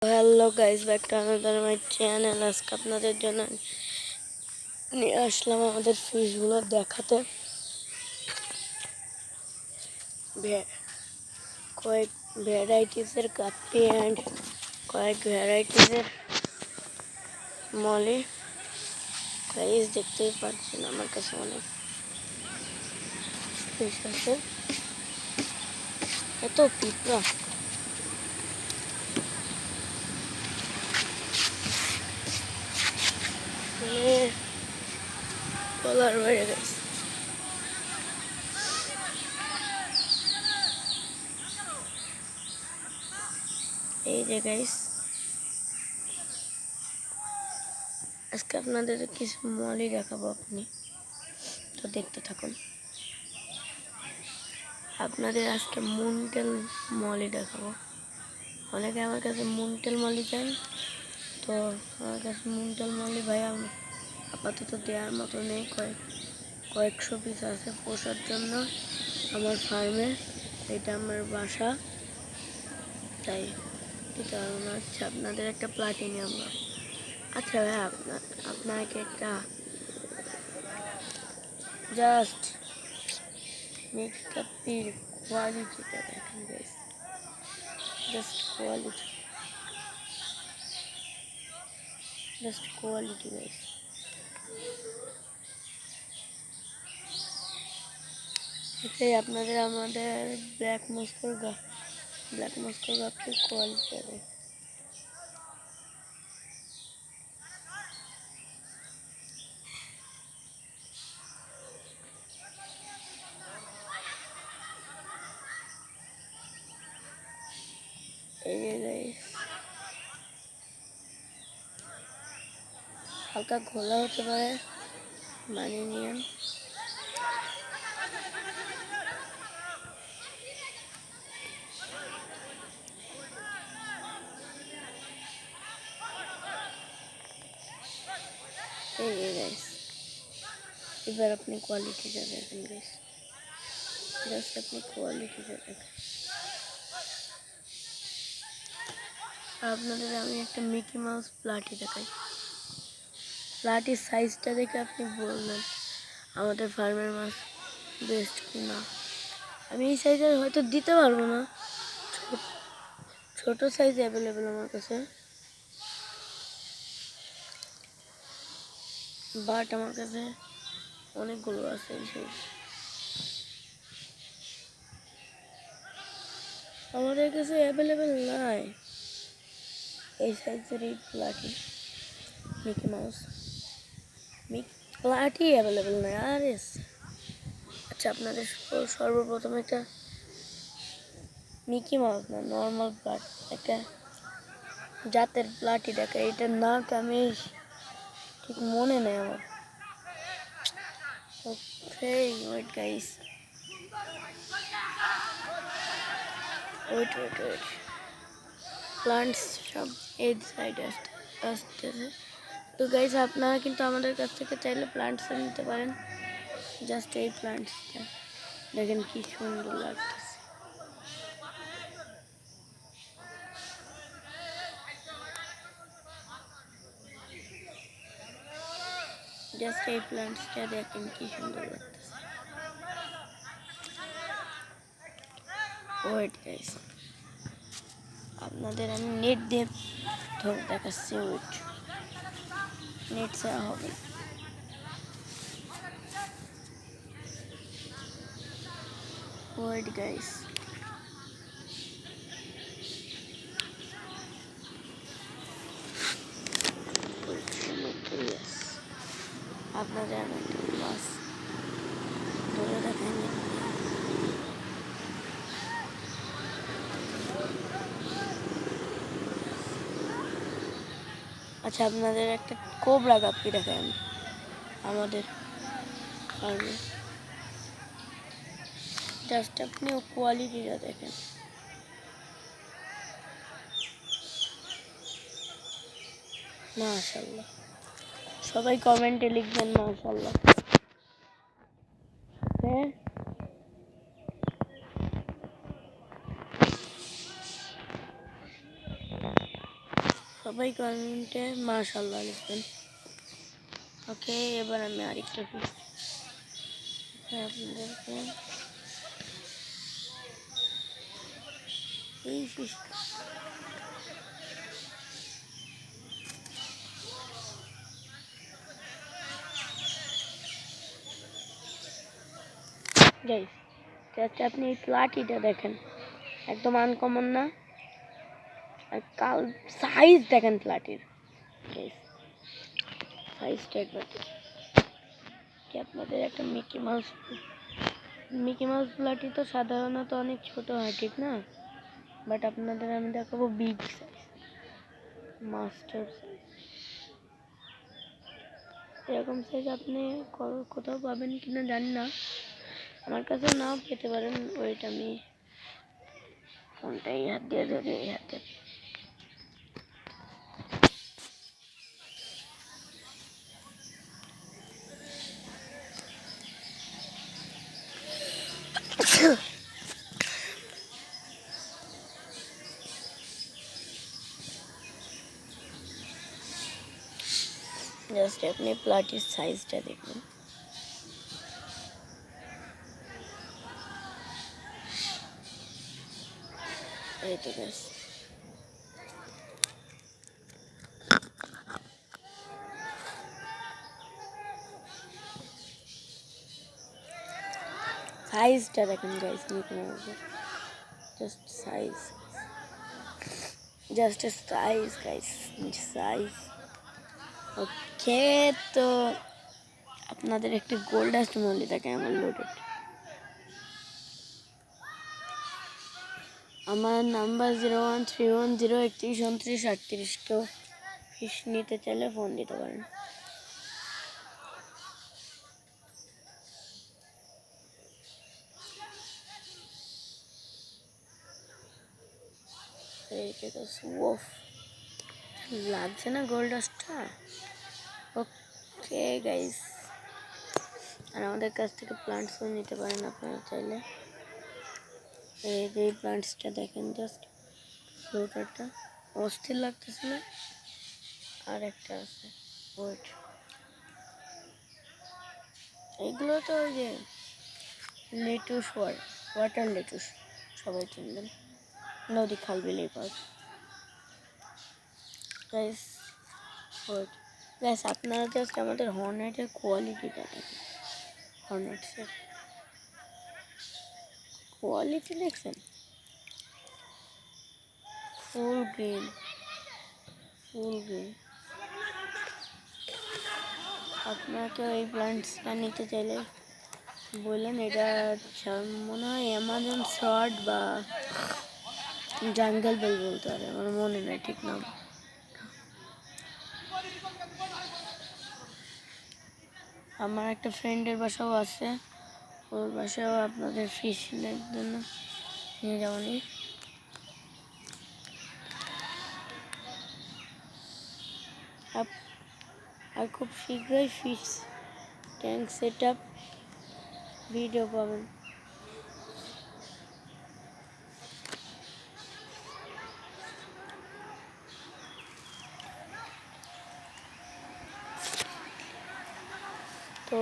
Hello guys, back to another my channel. আজকে আপনাদের জন্য নিয়ে আসলাম আমাদের ফিশগুলো দেখাতে। কয়েক ভ্যারাইটিসের গাপ্পি অ্যান্ড কয়েক ভ্যারাইটিসের মলি। গাইস দেখতেই পাচ্ছেন আমার কাছে অনেক ফিশ আছে। এত পিঁপড়া, বলার বাইরে গাইস। এই যে গাইস, আজকে আপনাদের কিছু মলি দেখাবো, আপনি তো দেখতে থাকুন। আপনাদের আজকে মুনটেল মলি দেখাবো। অনেকে আমার কাছে মুনটেল মলি চাই, তো আমার কাছে মুনটেল মলি ভাই আপাতত দেওয়ার মতো নেই। কয়েকশো পিস আছে পোষার জন্য আমার ফার্মে। এটা আমার বাসা, তাই দিতে পারবো না। আচ্ছা, আপনাদের একটা প্লাটিনিয়াম। আচ্ছা ভাই, আপনাকে একটা জাস্ট মেকআপের কোয়ালিটিটা দেখেন গাইস, জাস্ট কোয়ালিটি গাইস। এটাই আপনাদের আমাদের ব্ল্যাক মস্কোর গাপ্পির কোয়ালিটি দেখেন। এই যে গাইস, হালকা ঘোলা হতে পারে, মানিয়ে নিন। এই যে গাইস, এবার আপনি কোয়ালিটিটা দেখেন গাইস, জাস্ট আপনি কোয়ালিটিটা দেখেন। আপনাদের আমি একটা মিকি মাউস প্লাটি দেখাই। প্লাটির সাইজটা দেখে আপনি বলবেন আমাদের ফার্মের মাছ বেস্ট কি না। আমি এই সাইজের হয়তো দিতে পারবো না, ছোট সাইজ অ্যাভেলেবেল আমার কাছে, বাট আমার কাছে অনেকগুলো আছে এই সাইজ। আমাদের কাছে অ্যাভেলেবেল নাই এই সাইজের এই প্লাটি মিকি মাউস। প্লাটি অ্যাভেলেবেল নাই আর। আচ্ছা, আপনাদের সর্বপ্রথম একটা মিকি মাউস না, নর্মাল প্লাট, একটা জাতের প্লাটি দেখা। এটার নাম আমি ঠিক মনে নেই আমার। ওয়েট গাইস, ওয়েট প্লান্টস সব এই সাইডে আসতেছে। তো গাইস, আপনারা কিন্তু আমাদের কাছ থেকে চাইলে প্লান্টস নিতে পারেন। জাস্ট এই প্লান্টসটা দেখেন কি সুন্দর লাগতেছে। জাস্ট এই প্লান্টসটা দেখেন কি সুন্দর লাগতেছে। ওয়েট গাইস, আপনাদের আমি নেট দিয়ে ধরে দেখাচ্ছি। নেট ছাড়া হবে। ওয়েট গাইস, আপনাদের আমি একটা মাছ ধরে দেখাই। আচ্ছা, আপনাদের একটা কোবরা গাপ্পি দেখাই আমি আমাদের ফার্মে। জাস্ট আপনি কোয়ালিটিটা দেখেন। মাশাআল্লাহ, সবাই কমেন্টে লিখবেন মাশাআল্লাহ। হ্যাঁ, সবাই কমেন্টে মাশাআল্লাহ লিখবেন। ওকে, এবার আমি আরেকটা ফিশ আপনাদেরকে এই ফিশ গাইস, জাস্ট আপনি এই প্লাটিটা দেখেন, একদম আনকমন না? আর কাল সাইজ দেখেন প্লাটির, গাইস সাইজটা একবার কি আপনাদের একটা মিকি মাউস প্লাটি তো সাধারণত অনেক ছোট হয়, ঠিক না? বাট আপনাদের আমি দেখাবো বিগ সাইজ, মাস্টার সাইজ। এরকম সাইজ আপনি কোথাও পাবেন কিনা জানি না, আমার কাছে নাও পেতে পারেন। ওইটা আমি ফোনটা এই হাত দিয়ে ধরে এই হাতে জাস্ট আপনি প্লাটির সাইজটা দেখুন। এই তো গাইস, সাইজটা দেখেন গাইস, মিকি মাউসের just size, just size guys, size. Okay, তো আপনাদের একটি গোল্ড ডাস্ট মলি থাকে আমার লোডেড। আমার নাম্বার 0131013138। কেউ ফিশ নিতে চাইলে ফোন দিতে পারেন। লাগছে না গোল্ড ডাস্টটা? ওকে গাইস, আর আমাদের কাছ থেকে প্লান্টসও নিতে পারেন আপনারা চাইলে। এই প্লান্টসটা দেখেন, জাস্ট ফ্লোটারটা অস্থির লাগতেছিল। আর একটা আছে ওয়েট, এইগুলো তো ওই যে লেটুস, ওয়াটার লেটুস সবাই চিনবেন, নদী খাল বিলেই পাওয়া যায়। গাইস ওয়েট, গাইস আপনারা জাস্ট আমাদের হর্নেটের কোয়ালিটিটা দেখেন। হর্নেটসের কোয়ালিটি দেখছেন? ফুল গ্রিন, ফুল গ্রিন। আপনাকে এই প্লান্টসটা নিতে চাইলে বললেন, এটা মনে হয় অ্যামাজন শর্ট বা জাঙ্গল বেল বলতে পারে, আমার মনে নেই ঠিক নাম। আমার একটা ফ্রেন্ডের বাসাও আছে, ওর বাসাও আপনাদের ফিশের জন্য নিয়ে যাবনি। আর খুব শীঘ্রই fish tank set up video পাবেন। তো